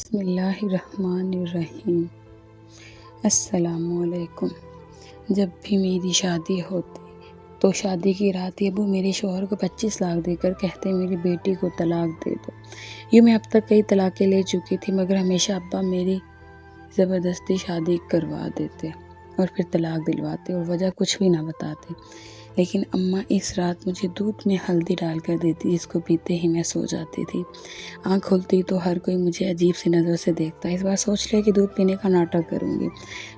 बिस्मिल्लाहिर्रहमानिर्रहीम। अस्सलामुअलैकुम। जब भी मेरी शादी होती तो शादी की रात अबू मेरे शौहर को 25 लाख देकर कहते मेरी बेटी को तलाक दे दो। यूँ मैं अब तक कई तलाक़ें ले चुकी थी, मगर हमेशा अब्बा मेरी ज़बरदस्ती शादी करवा देते और फिर तलाक दिलवाते और वजह कुछ भी ना बताते। लेकिन अम्मा इस रात मुझे दूध में हल्दी डाल कर देती, जिसको पीते ही मैं सो जाती थी। आँख खुलती तो हर कोई मुझे अजीब सी नज़र से देखता। इस बार सोच लिया कि दूध पीने का नाटक करूँगी।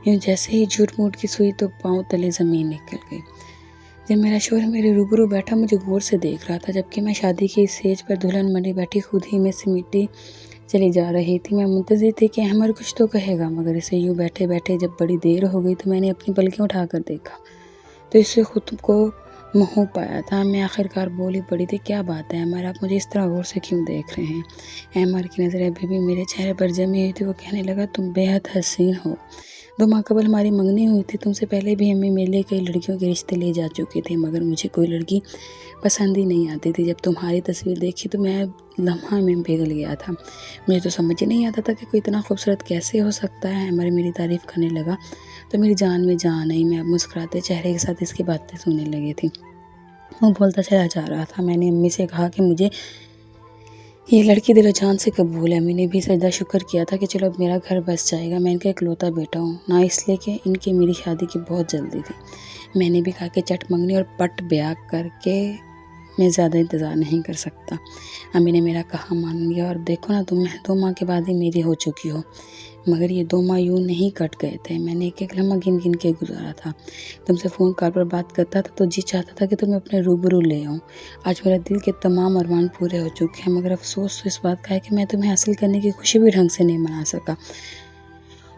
यूँ जैसे ही झूठ मूठ की सुई तो पाँव तले ज़मीन निकल गई। जब मेरा शौहर मेरे रूबरू बैठा मुझे गौर से देख रहा था, जबकि मैं शादी की स्टेज पर दुल्हन बनी बैठी खुद ही में सिमटी चली जा रही थी। मैं मुंतज़िर थी कि अहमद कुछ तो कहेगा, मगर इसे यूँ बैठे बैठे जब बड़ी देर हो गई तो मैंने अपनी पलकें उठाकर देखा तो इससे खुद को महू पाया था। मैं आखिरकार बोली पड़ी थी, क्या बात है अमर, आप मुझे इस तरह गौर से क्यों देख रहे हैं? अमर की नज़रें अभी भी मेरे चेहरे पर जमी हुई थी। वो कहने लगा, तुम बेहद हसीन हो। 2 माह कबल हमारी मंगनी हुई थी। तुमसे पहले भी अम्मी मेरे लिए कई लड़कियों के रिश्ते ले जा चुकी थी, मगर मुझे कोई लड़की पसंद ही नहीं आती थी। जब तुम्हारी तस्वीर देखी तो मैं लम्हा में पिघल गया था। मुझे तो समझ ही नहीं आता था कि कोई इतना खूबसूरत कैसे हो सकता है। अमर मेरी तारीफ़ करने लगा तो मेरी जान में जान आई। मैं अब मुस्कुराते चेहरे के साथ इसकी बातें सुनने लगी थी। वो बोलता चला जा रहा था। मैंने अम्मी से कहा कि मुझे ये लड़की दिलो जान से कबूल है। अम्मी ने भी सजदा शुक्र किया था कि चलो अब मेरा घर बस जाएगा। मैं इनका इकलौता बेटा हूँ, ना इसलिए कि इनकी मेरी शादी की बहुत जल्दी थी। मैंने भी कहा कि चट मंगनी और पट ब्याह करके मैं ज़्यादा इंतज़ार नहीं कर सकता। अम्मी ने मेरा कहा मान लिया और देखो ना, तुम 2 माह के बाद ही मेरी हो चुकी हो। मगर ये 2 माह यूँ नहीं कट गए थे। मैंने एक एक लम्हा गिन गिन के गुजारा था। तुमसे फ़ोन कॉल पर बात करता था तो जी चाहता था कि तुम्हें अपने रूबरू ले आऊँ। आज मेरे दिल के तमाम अरमान पूरे हो चुके हैं, मगर अफसोस तो इस बात का है कि मैं तुम्हें हासिल करने की खुशी भी ढंग से नहीं मना सका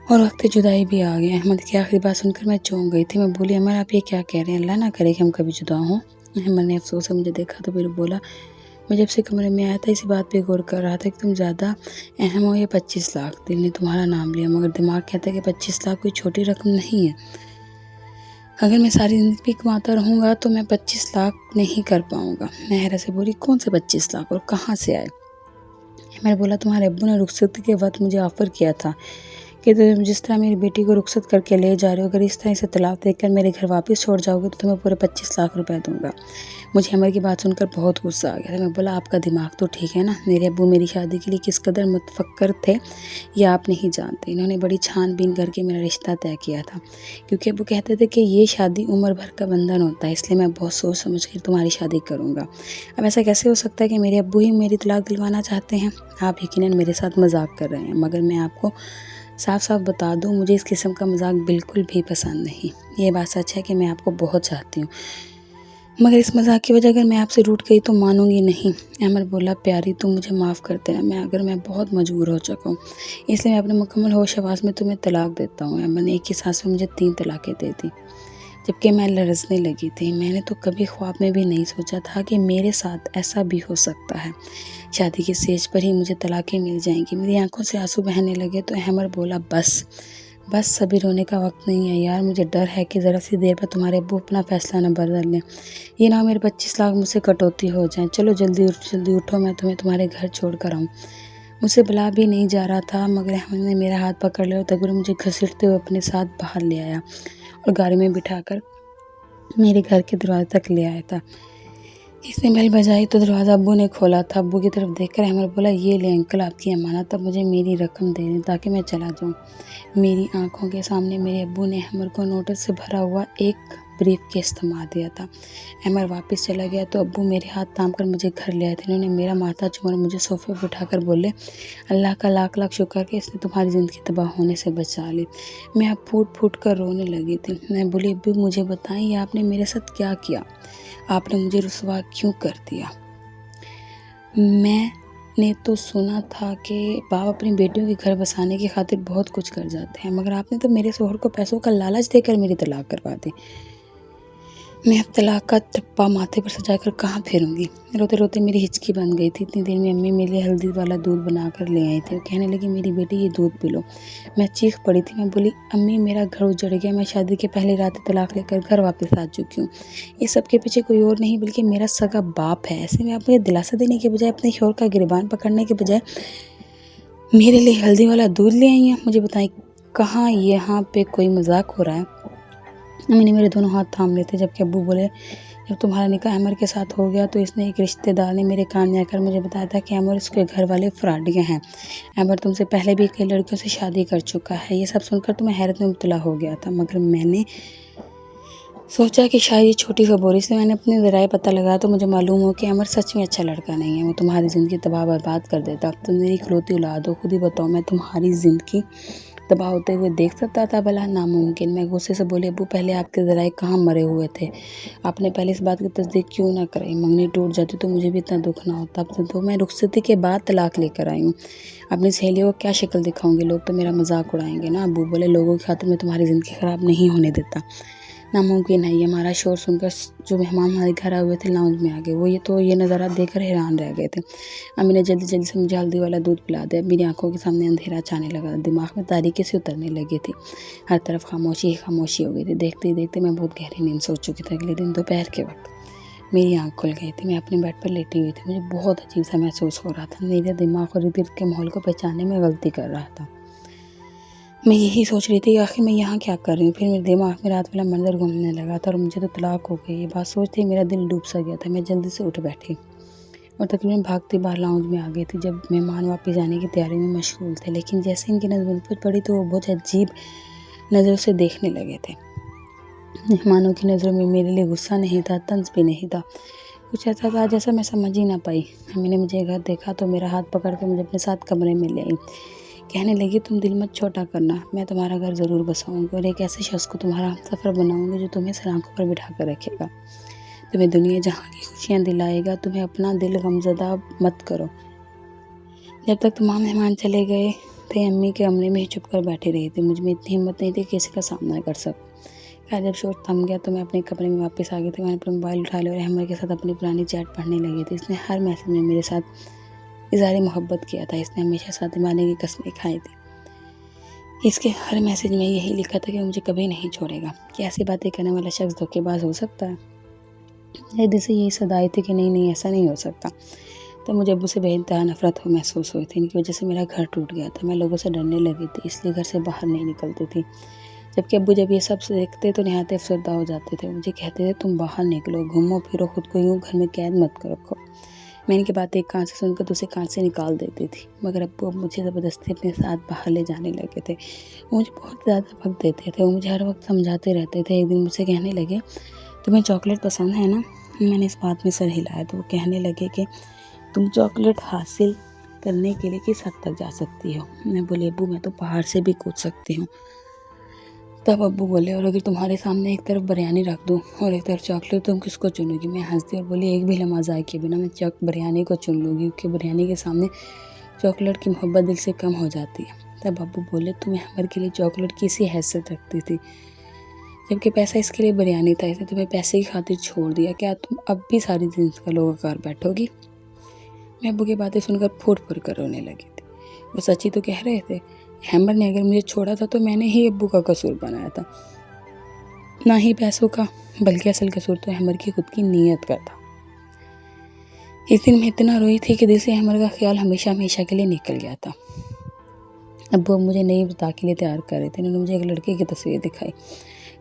और वक्त जुदाई भी आ गया। अहमद की आखिरी बात सुनकर मैं चौंक गई थी। मैं बोली, अमर आप ये क्या कह रहे हैं? अल्लाह ना करे कि हम कभी जुदा हों। अहमद ने अफसोस से मुझे देखा तो फिर बोला, मैं जब से कमरे में आया था इसी बात पे गौर कर रहा था कि तुम ज़्यादा अहम हो या 25 लाख। दिल ने तुम्हारा नाम लिया, मगर दिमाग कहता है कि 25 लाख कोई छोटी रकम नहीं है। अगर मैं सारी ज़िंदगी कमाता रहूँगा तो मैं 25 लाख नहीं कर पाऊँगा। मैं हैरत से बोली, कौन से 25 लाख और कहाँ से आए? मैंने बोला, तुम्हारे अब्बू ने रुखसती के वक्त मुझे ऑफ़र किया था कि तुम जिस तरह मेरी बेटी को रुखसत करके ले जा रहे हो, अगर इस तरह से तलाक देकर मेरे घर वापस छोड़ जाओगे तो तुम्हें पूरे 25 लाख रुपए दूंगा। मुझे अमर की बात सुनकर बहुत गुस्सा आ गया था। मैं बोला, आपका दिमाग तो ठीक है ना? मेरे अब्बू मेरी शादी के लिए किस कदर मुतफक्कर थे ये आप नहीं जानते। इन्होंने बड़ी छानबीन करके मेरा रिश्ता तय किया था, क्योंकि अब्बू कहते थे कि ये शादी उम्र भर का बंधन होता है, इसलिए मैं बहुत सोच समझ कर तुम्हारी शादी करूँगा। अब ऐसा कैसे हो सकता है कि मेरे अब्बू ही मेरी तलाक दिलवाना चाहते हैं? आप यकीनन मेरे साथ मजाक कर रहे हैं, मगर मैं आपको साफ साफ बता दूं, मुझे इस किस्म का मजाक बिल्कुल भी पसंद नहीं। ये बात सच है कि मैं आपको बहुत चाहती हूँ, मगर इस मजाक की वजह अगर मैं आपसे रूठ गई तो मानूंगी नहीं। अमर बोला, प्यारी तुम मुझे माफ़ कर देना, मैं बहुत मजबूर हो चुका हूँ, इसलिए मैं अपने मुकम्मल होश हवास में तुम्हें तलाक देता हूँ। अमर ने एक ही सांस में मुझे 3 तलाक़ें दे दी, जबकि मैं लरज़ने लगी थी। मैंने तो कभी ख्वाब में भी नहीं सोचा था कि मेरे साथ ऐसा भी हो सकता है। शादी की स्टेज पर ही मुझे तलाक़ें मिल जाएंगी। मेरी आंखों से आंसू बहने लगे तो अहमद बोला, बस सभी रोने का वक्त नहीं है यार। मुझे डर है कि ज़रा सी देर पर तुम्हारे अब्बू अपना फ़ैसला न बदल लें। ये ना मेरे 25 लाख मुझसे कटौती हो जाएं। चलो जल्दी उठो, मैं तुम्हें तुम्हारे घर छोड़ कर आऊँ। मुझसे बुला भी नहीं जा रहा था, मगर अहमद ने मेरा हाथ पकड़ लिया और तकरीबन मुझे घसीटते हुए अपने साथ बाहर ले आया और गाड़ी में बिठाकर मेरे घर के दरवाजे तक ले आया था। इसने बेल बजाई तो दरवाज़ा अब्बू ने खोला था। अब्बू की तरफ देखकर अहमद बोला, ये ले अंकल आपकी अमानत, अब मुझे मेरी रकम दे दें ताकि मैं चला जाऊँ। मेरी आंखों के सामने मेरे अब्बू ने अहमद को नोटिस से भरा हुआ एक ब्रीफ केस थमा दिया था। अहमद वापस चला गया तो अब्बू मेरे हाथ थाम कर मुझे घर ले आए थे। उन्होंने मेरा माथा चूमकर मुझे सोफे पर बिठाकर बोले, अल्लाह का लाख लाख शुक्र कि इसने तुम्हारी ज़िंदगी तबाह होने से बचा ली। मैं अब फूट फूट कर रोने लगी थी। मैं बोली, अब्बू मुझे बताएं, आपने मेरे साथ क्या किया? आपने मुझे रुसवा क्यों कर दिया? मैंने तो सुना था कि बाप अपनी बेटियों के घर बसाने की खातिर बहुत कुछ कर जाते हैं, मगर आपने तो मेरे शौहर को पैसों का लालच देकर मेरी तलाक करवा दी। मैं अब तलाक का टप्पा माथे पर सजाकर कहाँ फेरूंगी? रोते रोते मेरी हिचकी बन गई थी। इतनी देर में अम्मी मेरे लिए हल्दी वाला दूध बनाकर ले आई थी। वो कहने लगी, मेरी बेटी ये दूध पी लो। मैं चीख पड़ी थी। मैं बोली, अम्मी मेरा घर उजड़ गया, मैं शादी के पहली रात तलाक लेकर घर वापस आ चुकी हूँ। ये सब के पीछे कोई और नहीं बल्कि मेरा सगा बाप है। ऐसे में आप मुझे दिलासा देने के बजाय, अपने शौहर का गिरबान पकड़ने के बजाय मेरे लिए हल्दी वाला दूध ले आई हैं। मुझे बताएं कहाँ यहाँ पे कोई मजाक हो रहा है। मैंने मेरे दोनों हाथ थाम लिए थे, जबकि अब्बू बोले जब तुम्हारा निकाह अमर के साथ हो गया तो इसने एक रिश्तेदार ने मेरे कान में आकर मुझे बताया था कि अमर उसके घर वाले फ्रॉडिये हैं। अमर तुमसे पहले भी कई लड़कियों से शादी कर चुका है। ये सब सुनकर तो मैं हैरत में मुब्तला हो गया था, मगर मैंने सोचा कि शायद ये छोटी खबरों से मैंने अपने ज़राए पता लगाया तो मुझे मालूम हो कि अमर सच में अच्छा लड़का नहीं है। वो तुम्हारी ज़िंदगी तबाह बर्बाद कर देता। अब तुम मेरी इकलौती औलाद हो, खुद ही बताओ मैं तुम्हारी ज़िंदगी तबाह होते हुए देख सकता था? भला नामुमकिन। मैं गुस्से से बोली अब्बू पहले आपके ज़राए कहाँ मरे हुए थे? आपने पहले इस बात की तस्दीक क्यों ना कराई? मंगनी टूट जाती तो मुझे भी इतना दुख ना होता। अब तो मैं रुखसती के बाद तलाक लेकर आई हूँ। अपनी सहेलियों को क्या शक्ल दिखाऊंगी? लोग तो मेरा मजाक उड़ाएंगे ना। अब्बू बोले लोगों की खातिर मैं तुम्हारी ज़िंदगी ख़राब नहीं होने देता। नामुमकिन है। ये हमारा शोर सुनकर जो मेहमान हमारे घर आए हुए थे लाउंज में आ गए। वो ये नज़ारा देखकर हैरान रह गए थे। अम्मी ने जल्दी जल्दी से मुझे हल्दी वाला दूध पिला दिया। मेरी आंखों के सामने अंधेरा छाने लगा, दिमाग में तारीकी से उतरने लगी थी। हर तरफ खामोशी ही खामोशी हो गई थी। देखते ही देखते मैं बहुत गहरी नींद सो चुकी थी। अगले दिन दोपहर के वक्त मेरी आँख खुल गई थी। मैं अपने बेड पर लेटी हुई थी। मुझे बहुत अजीब सा महसूस हो रहा था। मेरे दिमाग और इर्द गिर्द के माहौल को पहचानने में गलती कर रहा था। मैं यही सोच रही थी कि आखिर मैं यहाँ क्या कर रही हूँ। फिर मेरे दिमाग में रात वाला मंजर घूमने लगा था और मुझे तो तलाक हो गई। ये बात सोचते ही मेरा दिल डूब सा गया था। मैं जल्दी से उठ बैठी और तकरीबन भागती बाहर लाउंज में आ गई थी। जब मेहमान वापस जाने की तैयारी में मशगूल थे, लेकिन जैसे इनकी नज़र मुझ पर पड़ी तो वो बहुत अजीब नज़रों से देखने लगे थे। मेहमानों की नज़रों में मेरे लिए गुस्सा नहीं था, तंज भी नहीं था। कुछ ऐसा था जैसा मैं समझ ही ना पाई। अम्मी ने मुझे घर देखा तो मेरा हाथ पकड़ के मुझे अपने साथ कमरे में ले आई। कहने लगी तुम दिल मत छोटा करना, मैं तुम्हारा घर ज़रूर बसाऊंगी और एक ऐसे शख्स को तुम्हारा हमसफ़र बनाऊंगी जो तुम्हें सलाखों पर बिठा कर रखेगा, तुम्हें दुनिया जहाँ की खुशियाँ दिलाएगा। तुम्हें अपना दिल गमज़दा मत करो। जब तक तमाम मेहमान चले गए थे अम्मी के कमरे में ही चुप कर बैठी रही थी। मुझ में इतनी हिम्मत नहीं थी किसी का सामना कर सकूं। खैर जब शोर थम गया तो मैं अपने कमरे में वापस आ गई थी। मैंने अपना मोबाइल उठा लिया और अहमद के साथ अपनी पुरानी चैट पढ़ने लगी थी। इसने हर मैसेज में मेरे साथ इज़हार मोहब्बत किया था। इसने हमेशा साथ निभाने की कसमें खाई थी। इसके हर मैसेज में यही लिखा था कि मुझे कभी नहीं छोड़ेगा। क्या ऐसी बातें करने वाला शख्स धोखेबाज हो सकता है? मेरे दिल से यही सदा आई थी कि नहीं ऐसा नहीं हो सकता। तब मुझे अब्बू से बेइंतहा नफरत महसूस हुई थी। इनकी वजह से मेरा घर टूट गया था। मैं लोगों से डरने लगी थी, इसलिए घर से बाहर नहीं निकलती थी। जबकि अब्बू जब ये सब देखते तो नहायत अफसरदा हो जाते थे। मुझे कहते थे तुम बाहर निकलो, घूमो फिरो, खुद को यूँ घर में कैद मत रखो। मैं इनकी बातें एक कान से सुनकर दूसरे कान से निकाल देती थी, मगर अब्बू अब मुझे ज़बरदस्ती अपने साथ बाहर ले जाने लगे थे। वो मुझे बहुत ज़्यादा वक्त देते थे। वो मुझे हर वक्त समझाते रहते थे। एक दिन मुझसे कहने लगे तुम्हें चॉकलेट पसंद है ना? मैंने इस बात में सर हिलाया तो वो कहने लगे कि तुम चॉकलेट हासिल करने के लिए किस हद तक जा सकती हो? मैं बोली अब्बू मैं तो पहाड़ से भी कूद सकती हूँ। तब अब्बू बोले और अगर तुम्हारे सामने एक तरफ बिरयानी रख दूँ और एक तरफ चॉकलेट, तुम किसको चुनोगी? मैं हंसती और बोली एक भी लम्हा ज़ाय के बिना मैं बिरयानी को चुन लूँगी, क्योंकि बिरयानी के सामने चॉकलेट की मोहब्बत दिल से कम हो जाती है। तब अब्बू बोले तुम्हें हमर के लिए चॉकलेट की सी हैसियत रखती थी, जबकि पैसा इसके लिए बिरयानी था, इसने तुम्हें पैसे की खातिर छोड़ दिया। क्या तुम अब भी सारी दिन इसका लोग कर बैठोगी? मैं अब्बू की बातें सुनकर फूट फूट कर रोने लगी थी। वो सच्ची तो कह रहे थे। हैमर ने अगर मुझे छोड़ा था तो मैंने ही अब्बू का कसूर बनाया था, ना ही पैसों का, बल्कि असल कसूर तो हैमर की खुद की नीयत का था। इस दिन मैं इतना रोई थी कि दिल से हैमर का ख्याल हमेशा हमेशा के लिए निकल गया था। अब्बू मुझे नई बता के लिए तैयार कर रहे थे। उन्होंने मुझे एक लड़के की तस्वीर दिखाई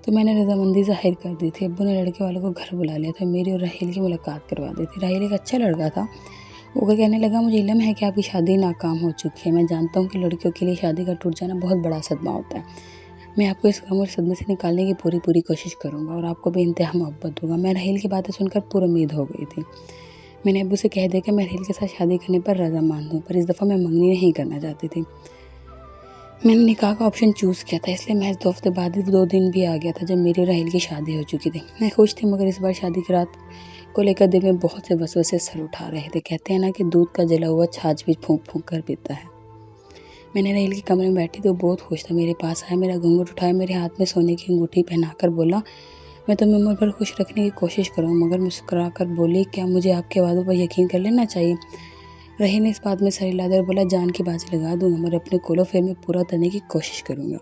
तो मैंने रजामंदी जाहिर कर दी थी। अब्बू ने लड़के वालों को घर बुला लिया था। मेरी और राहील की मुलाकात करवा दी थी। राहील एक अच्छा लड़का था। वो कहने लगा मुझे इल्म है कि आपकी शादी नाकाम हो चुकी है। मैं जानता हूँ कि लड़कियों के लिए शादी का टूट जाना बहुत बड़ा सदमा होता है। मैं आपको इस गम और सदमे से निकालने की पूरी कोशिश करूँगा और आपको भी इंतहा मोहब्बत दूँगा। मैं राहील की बातें सुनकर पूरी उम्मीद हो गई थी। मैंने अब्बू से कह दिया कि मैं राहील के साथ शादी करने पर रजामंद हूँ, पर इस दफ़ा मैं मंगनी नहीं करना चाहती थी। मैंने निकाह का ऑप्शन चूज़ किया था, इसलिए महज 2 हफ्ते बाद ही 2 दिन भी आ गया था जब मेरी और राहील की शादी हो चुकी थी। मैं खुश थी, मगर इस बार शादी की रात को लेकर दिल में बहुत से वसवसे सर उठा रहे थे। कहते हैं ना कि दूध का जला हुआ छाछ भी फूंक फूंक कर पीता है। मैंने राहील के कमरे में बैठी तो बहुत खुश था। मेरे पास आया, मेरा घूंघट उठाया, मेरे हाथ में सोने की अंगूठी पहनाकर बोला मैं तुम्हें उम्र भर खुश रखने की कोशिश करूँ, मगर मुस्कुरा कर बोली क्या मुझे आपके वादों पर यकीन कर लेना चाहिए? राहील ने इस बात में सर हिला दिया और बोला जान की बाजी लगा दूंगा, मगर अपने कोलो फेर में पूरा करने की कोशिश करूँगा।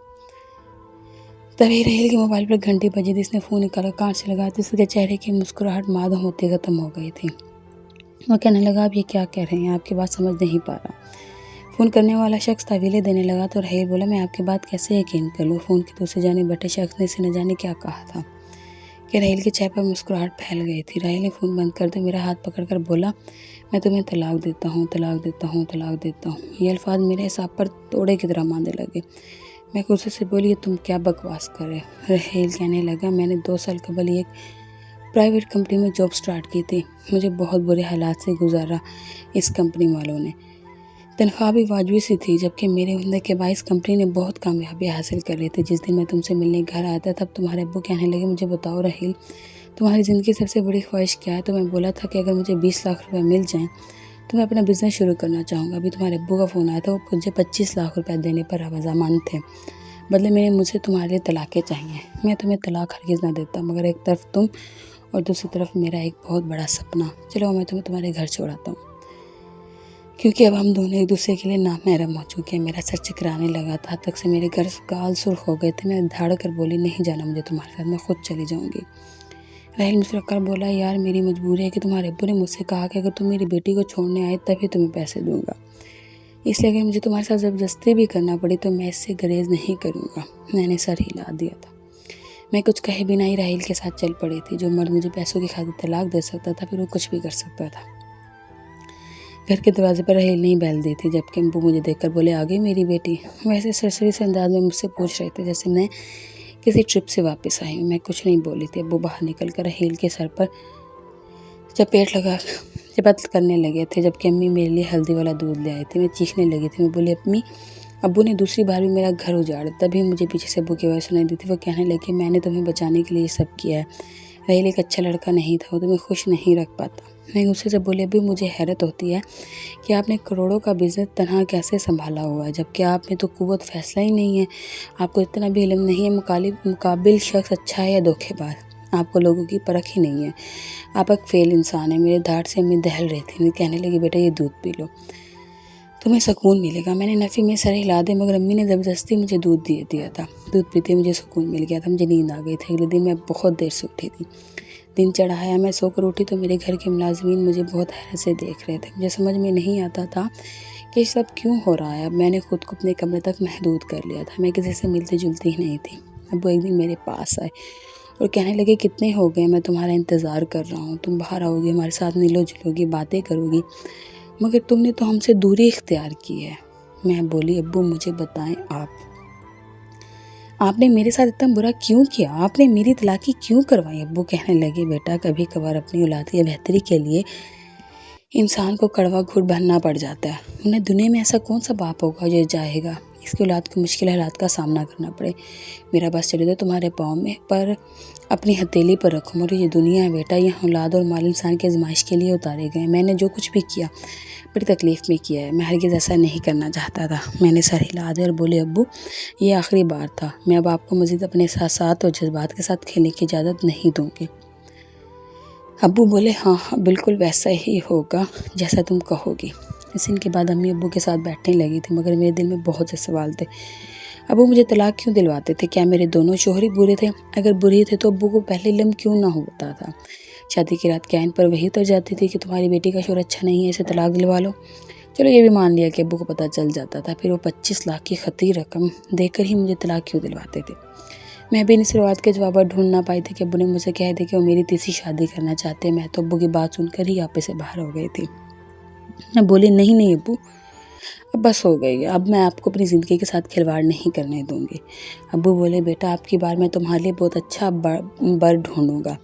तभी राहील के मोबाइल पर घंटी बजी थी। इसने फ़ोन निकाला, कान से लगा तो उसके चेहरे की मुस्कुराहट मादम होते ख़त्म हो गई थी। वो कहने लगा आप ये क्या कह रहे हैं? आपकी बात समझ नहीं पा रहा। फ़ोन करने वाला शख्स तवीलें देने लगा तो राहील बोला, मैं आपकी बात कैसे यकीन कर लूँ। फ़ोन के दूसरे जाने बैठे शख्स ने इसे न जाने क्या कहा था कि राहील के चेहरे पर मुस्कुराहट फैल गई थी। राहील ने फ़ोन बंद कर दे मेरा हाथ पकड़कर बोला, मैं तुम्हें तलाक देता हूँ, तलाक देता हूँ, तलाक देता हूँ। ये अल्फाज मेरे हिसाब पर तोड़े की तरह मारने लगे। मैं गुस्से से बोली, तुम क्या बकवास कर रहे हो। राहील कहने लगा, मैंने 2 साल कबल एक प्राइवेट कंपनी में जॉब स्टार्ट की थी। मुझे बहुत बुरे हालात से गुजारा इस कंपनी वालों ने। तनख्वाह भी वाजिब सी थी, जबकि मेरे हुनर के बाइस कंपनी ने बहुत कामयाबी हासिल कर ली थी। जिस दिन मैं तुमसे मिलने घर आया था तब तुम्हारे अब्बू कहने लगे, मुझे बताओ राहील, तुम्हारी ज़िंदगी की सबसे बड़ी ख्वाहिश क्या है। तो मैं बोला था कि अगर मुझे 20 लाख रुपए मिल जाएं तो मैं अपना बिज़नेस शुरू करना चाहूँगा। अभी तुम्हारे अब्बू का फ़ोन आया था, वो मुझे 25 लाख रुपए देने पर रज़ामंद थे। बदले मेरे मुझसे तुम्हारे लिए तलाक़ें चाहिए। मैं तुम्हें तलाक हरगिज़ ना देता, मगर एक तरफ तुम और दूसरी तरफ मेरा एक बहुत बड़ा सपना। चलो मैं तुम्हें तुम्हारे घर छोड़ाता हूँ, क्योंकि अब हम दोनों एक दूसरे के लिए नामहरम हो चुके हैं। मेरा सर चकराने लगा था, तक से मेरे गाल सुर्ख हो गए थे। मैं धाड़ कर बोली, नहीं जाना मुझे तुम्हारे साथ, मैं खुद चली जाऊँगी। राहील मुस्कुराकर बोला, यार मेरी मजबूरी है कि तुम्हारे अब्बू ने मुझसे कहा कि अगर तुम मेरी बेटी को छोड़ने आए तभी तुम्हें पैसे दूंगा, इसलिए अगर मुझे तुम्हारे साथ ज़बरदस्ती भी करना पड़ी तो मैं इससे गुरेज नहीं करूँगा। मैंने सर हिला दिया था। मैं कुछ कहे बिना ही राहील के साथ चल पड़ी थी। जो मर्द मुझे पैसों की खातिर तलाक दे सकता था, फिर वो कुछ भी कर सकता था। घर के दरवाजे पर राहील ने बैल दी थी, जबकि अब्बू मुझे देखकर बोले, आ गई मेरी बेटी। वैसे सरसरी से अंदाज में मुझसे पूछ रहे थे जैसे मैं किसी ट्रिप से वापस आई हूँ। मैं कुछ नहीं बोली थी। अब्बू बाहर निकल कर राहील के सर पर चपत करने लगे थे, जबकि अम्मी मेरे लिए हल्दी वाला दूध ले आई थी। मैं चीखने लगी थी। मैं बोली, अम्मी, अब्बू ने दूसरी बार भी मेरा घर उजाड़ा। तभी मुझे पीछे से अब्बू की आवाज़ सुनाई दी थी। वो कहने लगे, मैंने तुम्हें बचाने के लिए सब किया है। राहील एक अच्छा लड़का नहीं था, वो तुम्हें खुश नहीं रख पाता। मैं गुस्से से बोली, अभी मुझे हैरत होती है कि आपने करोड़ों का बिजनेस तनहा कैसे संभाला हुआ है, जबकि आप में तो कुव्वत फैसला ही नहीं है। आपको इतना भी इल्म नहीं है मुकाबिल शख्स अच्छा है या धोखेबाज। आपको लोगों की परख ही नहीं है। आप एक फेल इंसान है। मेरे धाड़ से अम्मी दहल रही थी। मैं कहने लगी, बेटा ये दूध पी लो, तुम्हें सुकून मिलेगा। मैंने नफ़ी में सर हिला दे, मगर अम्मी ने ज़बरदस्ती मुझे दूध दिया था। दूध पीते मुझे सुकून मिल गया था। मुझे नींद आ गई थी। अगले दिन मैं बहुत देर से उठी थी। दिन चढ़ाया, मैं सोकर उठी तो मेरे घर के मुलाजमीन मुझे बहुत हैरत से देख रहे थे। मुझे समझ में नहीं आता था कि सब क्यों हो रहा है। अब मैंने खुद को अपने कमरे तक महदूद कर लिया था। मैं किसी से मिलती जुलती ही नहीं थी। अब वो एक दिन मेरे पास आए और कहने लगे, कितने हो गए, मैं तुम्हारा इंतज़ार कर रहा हूँ। तुम बाहर आओगी, हमारे साथ मिलो जुलोगी, बातें करोगी, मगर तुमने तो हमसे दूरी इख्तियार की है। मैं बोली, अब्बू मुझे बताएं, आपने मेरे साथ इतना बुरा क्यों किया, आपने मेरी तलाकी क्यों करवाई। अब्बू कहने लगे, बेटा कभी कभार अपनी औलाद की बेहतरी के लिए इंसान को कड़वा घूंट भरना पड़ जाता है। उन्हें दुनिया में ऐसा कौन सा बाप होगा जो चाहेगा इसकी औलाद को मुश्किल हालात का सामना करना पड़े। मेरा बस चले तो तुम्हारे पाँव में पर अपनी हथेली पर रखो। मोरी ये दुनिया है बेटा, यहाँ औलाद और माल इंसान की आजमाइश के लिए उतारे गए। मैंने जो कुछ भी किया बड़ी तकलीफ़ में किया है। मैं हरगिज़ ऐसा नहीं करना चाहता था। मैंने सर हिला दिया और बोले, अब्बू ये आखिरी बार था। मैं अब आपको मज़ीद अपने साथ और जज्बात के साथ खेलने की इजाज़त नहीं दूँगी। अब्बू बोले, हाँ हाँ बिल्कुल वैसा ही होगा जैसा तुम कहोगी। इस दिन के बाद अम्मी अब्बू के साथ बैठने लगी थी, मगर मेरे दिल में बहुत से सवाल थे। अब्बू मुझे तलाक क्यों दिलवाते थे? क्या मेरे दोनों शोहर ही बुरे थे? अगर बुरे थे तो अब्बू को पहले इल्म क्यों ना होता था? शादी की रात कैन पर वही उतर जाती थी कि तुम्हारी बेटी का शोहर अच्छा नहीं है, इसे तलाक दिलवा लो। चलो ये भी मान लिया कि अब्बू को पता चल जाता था, फिर वो 25 लाख की खती रकम देकर ही मुझे तलाक क्यों दिलवाते थे? मैं भी इन सवाल के जवाब ढूंढ ना पाई थी कि अब्बू ने मुझसे कह दिया कि वो मेरी तीसरी शादी करना चाहते हैं। मैं तो अब्बू की बात सुनकर ही आपे से बाहर हो गई थी। मैं बोली, नहीं अब्बू, अब बस हो गई, अब मैं आपको अपनी ज़िंदगी के साथ खिलवाड़ नहीं करने दूंगी। अब्बू बोले, बेटा आपकी बार मैं तुम्हारे लिए बहुत अच्छा बर ढूंढूंगा।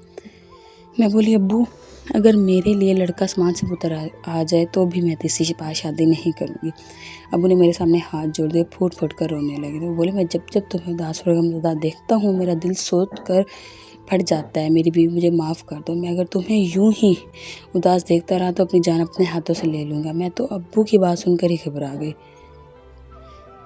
मैं बोली, अब्बू अगर मेरे लिए लड़का आसमान से उतर आ जाए तो भी मैं तीसरी बार शादी नहीं करूँगी। अब्बू ने मेरे सामने हाथ जोड़ दिए, फूट फूट कर रोने लगे थे। वो बोले, मैं जब जब तुम्हें उदास और गमज़दा देखता हूँ मेरा दिल सोच कर फट जाता है। मेरी बीवी मुझे माफ़ कर दो। मैं अगर तुम्हें यूं ही उदास देखता रहा तो अपनी जान अपने हाथों से ले लूँगा। मैं तो अब्बू की बात सुनकर ही घबरा गई।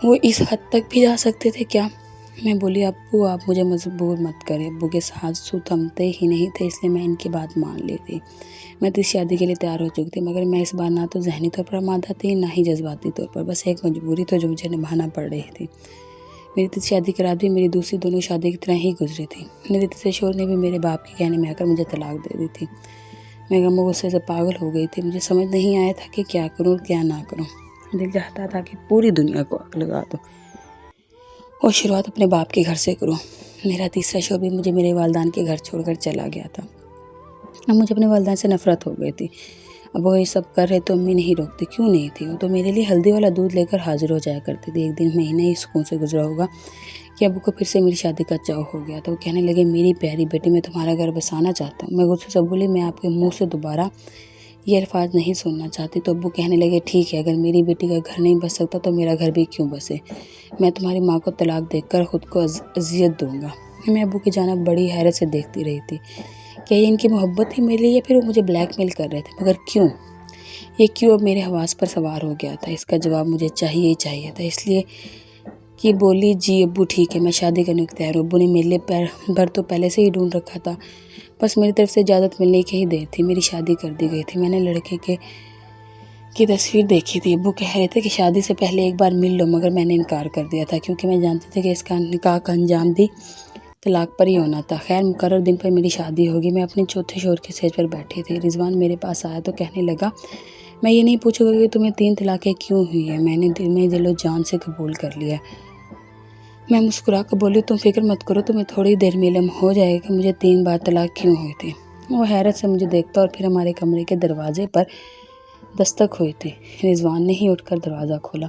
वो इस हद तक भी जा सकते थे क्या? मैं बोली, अब्बू आप मुझे मजबूर मत करें। अब्बू के साथ थमते ही नहीं थे, इसलिए मैं इनकी बात मान ली थी। मैं तो इस शादी के लिए तैयार हो चुकी थी, मगर मैं इस बार ना तो जहनी तौर पर आमादा थी, ना ही जज्बाती तौर पर। बस एक मजबूरी तो जो मुझे निभाना पड़ रही थी। मेरी तीसरी शादी की रात भी मेरी दूसरी दोनों शादी की तरह ही गुजरी थी। मेरे तीसरे शोहर ने भी मेरे बाप के कहने में आकर मुझे तलाक दे दी थी। मैं गम गुस्से से पागल हो गई थी। मुझे समझ नहीं आया था कि क्या करूँ और क्या ना करूँ। दिल चाहता था कि पूरी दुनिया को आग लगा दूँ और शुरुआत अपने बाप के घर से करूँ। मेरा तीसरा शौहर भी मुझे मेरे वालिदैन के घर छोड़कर चला गया था। अब मुझे अपने वालिदैन से नफ़रत हो गई थी। अब वो ये सब कर रहे तो अम्मी नहीं रोकती, क्यों नहीं थी? वो तो मेरे लिए हल्दी वाला दूध लेकर हाजिर हो जाया करती थी। एक दिन महीने ही सुकून से गुजरा होगा कि अब्बू को फिर से मेरी शादी का चाव हो गया। तो वो कहने लगे, मेरी प्यारी बेटी, मैं तुम्हारा घर बसाना चाहता हूँ। मैं गुस्से से बोली, मैं आपके मुँह से दोबारा ये अल्फाज नहीं सुनना चाहती। तो अब्बू कहने लगे, ठीक है, अगर मेरी बेटी का घर नहीं बस सकता तो मेरा घर भी क्यों बसे। मैं तुम्हारी माँ को तलाक देकर ख़ुद को अजियत दूँगा। मैं अब्बू की जानिब बड़ी हैरत से देखती रही थी। क्या ये इनकी मोहब्बत थी मेरे लिए या फिर वो मुझे ब्लैकमेल कर रहे थे? मगर क्यों? ये क्यों अब मेरे हवास पर सवार हो गया था? इसका जवाब मुझे चाहिए ही चाहिए था। इसलिए कि बोली, जी अब्बू ठीक है, मैं शादी करने को तैयार हूँ। अब्बू ने मेरे लिए पैर भर तो पहले से ही ढूंढ रखा था, बस मेरी तरफ से इजाज़त मिलने की ही देर थी। मेरी शादी कर दी गई थी। मैंने लड़के की तस्वीर देखी थी। अब्बू कह रहे थे कि शादी से पहले एक बार मिल लो, मगर मैंने इनकार कर दिया था क्योंकि मैं जानती थी कि इसका निकाह का अंजाम भी तलाक पर ही होना था। खैर, मुकर्रर दिन पर मेरी शादी होगी। मैं अपने चौथे शौहर के सेज पर बैठी थी। रिजवान मेरे पास आया तो कहने लगा, मैं ये नहीं पूछूंगा कि तुम्हें 3 तलाक़ें क्यों हुई है, मैंने दिल में दिलो जान से कबूल कर लिया। मैं मुस्कुरा कर बोली, तुम फिक्र मत करो, तुम्हें थोड़ी देर में इल्म हो जाएगा कि मुझे 3 बार तलाक क्यों हुई थी। वो हैरत से मुझे देखता और फिर हमारे कमरे के दरवाजे पर दस्तक हुई थी। रिजवान ने ही उठकर दरवाज़ा खोला।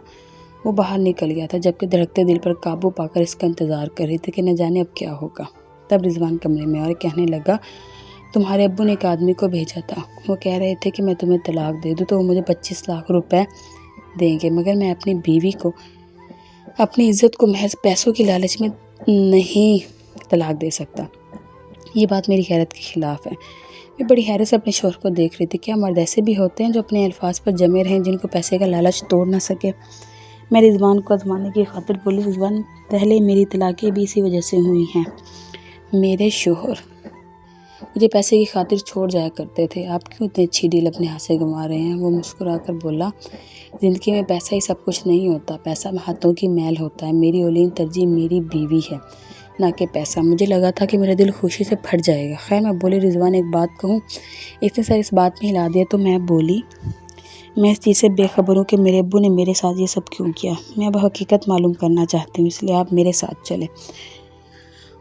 वो बाहर निकल गया था, जबकि धड़कते दिल पर काबू पाकर इसका इंतज़ार कर रही थी कि न जाने अब क्या होगा। तब रिजवान कमरे में और कहने लगा, तुम्हारे अब्बू ने एक आदमी को भेजा था। वो कह रहे थे कि मैं तुम्हें तलाक दे दूँ तो वो मुझे 25 लाख रुपए देंगे, मगर मैं अपनी बीवी को, अपनी इज़्ज़त को महज पैसों की लालच में नहीं तलाक दे सकता। ये बात मेरी गैरत के ख़िलाफ़ है। मैं बड़ी हैरत से अपने शौहर को देख रही थी। क्या मर्द ऐसे भी होते हैं जो अपने अल्फाज पर जमे रहें, जिनको पैसे का लालच तोड़ ना सके? मैं रिजवान को आज़माने की खातिर बोली, रिजवान, पहले मेरी तलाक़ें भी इसी वजह से हुई हैं। मेरे शौहर मुझे पैसे की खातिर छोड़ जाया करते थे। आप क्यों इतनी अच्छी डील अपने हाथ से गंवा रहे हैं? वो मुस्कुराकर बोला, ज़िंदगी में पैसा ही सब कुछ नहीं होता, पैसा हाथों की मैल होता है। मेरी औलीन तरजीह मेरी बीवी है, ना कि पैसा। मुझे लगा था कि मेरा दिल खुशी से फट जाएगा। खैर, मैं बोली, रिजवान, एक बात कहूँ? इसने सर इस बात में हिला दिया तो मैं बोली, मैं इस चीज़ से बेखबर हूँ कि मेरे अब्बू ने मेरे साथ ये सब क्यों किया। मैं अब हकीकत मालूम करना चाहती हूँ, इसलिए आप मेरे साथ चलें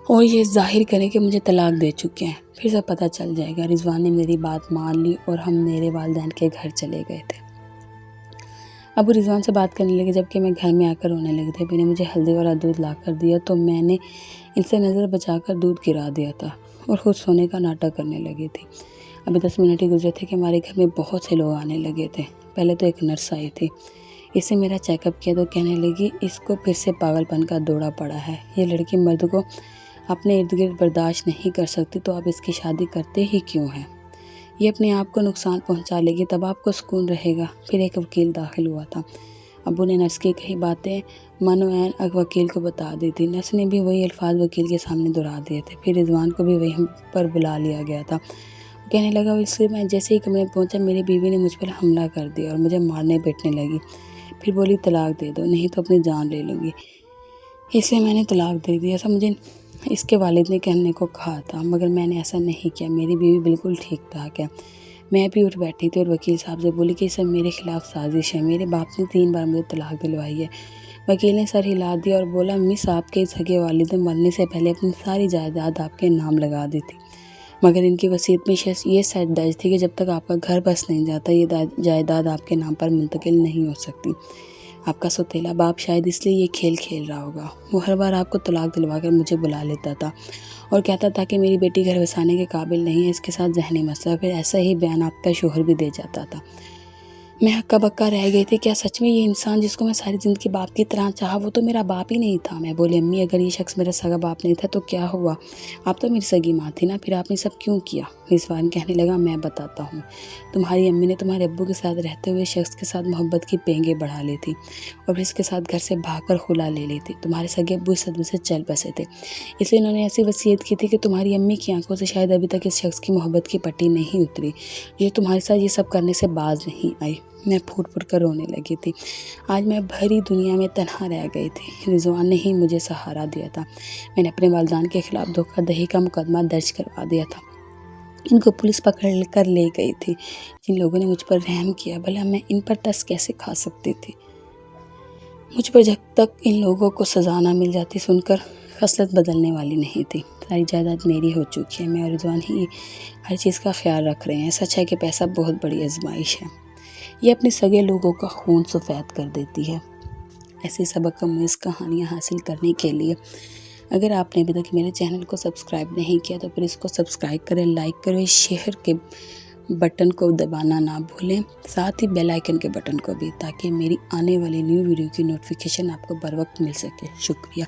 और ये ज़ाहिर करें कि मुझे तलाक दे चुके हैं। फिर सब पता चल जाएगा। रिजवान ने मेरी बात मान ली और हम मेरे वालिदैन के घर चले गए थे। अबू रिजवान से बात करने लगे, जबकि मैं घर में आकर रोने लगी थी। मैंने मुझे हल्दी वाला दूध ला कर दिया तो मैंने इनसे नज़र बचाकर दूध गिरा दिया था और खुद सोने का नाटक करने लगी थी। अभी 10 मिनट ही गुजरे थे कि हमारे घर में बहुत से लोग आने लगे थे। पहले तो एक नर्स आई थी। इससे मेरा चेकअप किया तो कहने लगी, इसको फिर से पागलपन का दौरा पड़ा है। ये लड़की मर्द को अपने इर्द गिर्द बर्दाश्त नहीं कर सकती, तो आप इसकी शादी करते ही क्यों हैं? ये अपने आप को नुकसान पहुंचा लेगी, तब आपको सुकून रहेगा। फिर एक वकील दाखिल हुआ था। अबू ने नर्स की कही बातें मनोएन वकील को बता दी थी। नर्स ने भी वही अल्फाज वकील के सामने दोहरा दिए थे। फिर रिजवान को भी वहीं पर बुला लिया गया था। कहने लगा, इसलिए मैं जैसे ही कमरे में पहुंचा, मेरी बीवी ने मुझ पर हमला कर दिया और मुझे मारने पीटने लगी। फिर बोली, तलाक दे दो, नहीं तो अपनी जान ले लूँगी। इसलिए मैंने तलाक दे दिया। ऐसा मुझे इसके वालिद ने कहने को कहा था, मगर मैंने ऐसा नहीं किया। मेरी बीवी बिल्कुल ठीक ठाक है। मैं भी उठ बैठी थी और वकील साहब से बोली कि सब मेरे खिलाफ साजिश है। मेरे बाप ने 3 बार मुझे तलाक दिलवाई है। वकील ने सर हिला दिया और बोला, मिस, आपके सगे वालिद ने मरने से पहले अपनी सारी जायदाद आपके नाम लगा दी थी, मगर इनकी वसीयत में ये शर्त दर्ज थी कि जब तक आपका घर बस नहीं जाता, ये जायदाद आपके नाम पर मुंतकिल नहीं हो सकती। आपका सौतेला बाप शायद इसलिए ये खेल खेल रहा होगा। वो हर बार आपको तलाक दिलवाकर मुझे बुला लेता था और कहता था कि मेरी बेटी घर बसाने के काबिल नहीं है, इसके साथ ज़हनी मसला। फिर ऐसा ही बयान आपका शौहर भी दे जाता था। मैं हक्का बक्का रह गई थी। क्या सच में ये इंसान जिसको मैं सारी ज़िंदगी बाप की तरह चाहा, वो तो मेरा बाप ही नहीं था? मैं बोली, अम्मी, अगर ये शख्स मेरा सगा बाप नहीं था तो क्या हुआ? आप तो मेरी सगी माँ थी ना, फिर आपने सब क्यों किया? रिजवान कहने लगा, मैं बताता हूँ। तुम्हारी अम्मी ने तुम्हारे अब्बू के साथ रहते हुए शख्स के साथ मोहब्बत की पेंगे बढ़ा ली थी और फिर इसके साथ घर से भागकर खुला ले ली थी। तुम्हारे सगे अब्बू इस सदमे से चल बसे थे, इसलिए इन्होंने ऐसी वसीयत की थी कि तुम्हारी अम्मी की आंखों से शायद अभी तक इस शख्स की मोहब्बत की पट्टी नहीं उतरी, ये तुम्हारे साथ ये सब करने से बाज नहीं आई। मैं फूट फूट कर रोने लगी थी। आज मैं भरी दुनिया में तन्हा रह गई थी। रिजवान ने ही मुझे सहारा दिया था। मैंने अपने वालिदैन के खिलाफ धोखाधड़ी का मुकदमा दर्ज करवा दिया था। इनको पुलिस पकड़ कर ले गई थी। जिन लोगों ने मुझ पर रहम किया, भला मैं इन पर तस कैसे खा सकती थी? मुझ पर जब तक इन लोगों को सज़ा ना मिल जाती सुनकर खसलत बदलने वाली नहीं थी। सारी जायदाद मेरी हो चुकी है, मैं और रिजवान ही हर चीज़ का ख्याल रख रहे हैं। सच है कि पैसा बहुत बड़ी आजमाइश है, ये अपने सगे लोगों का खून सफ़ेद कर देती है। ऐसी सबक आमेज़ कहानियाँ हासिल करने के लिए अगर आपने अभी तक मेरे चैनल को सब्सक्राइब नहीं किया तो फिर इसको सब्सक्राइब करें, लाइक करें, शेयर के बटन को दबाना ना भूलें, साथ ही बेल आइकन के बटन को भी, ताकि मेरी आने वाली न्यू वीडियो की नोटिफिकेशन आपको बर वक्त मिल सके। शुक्रिया।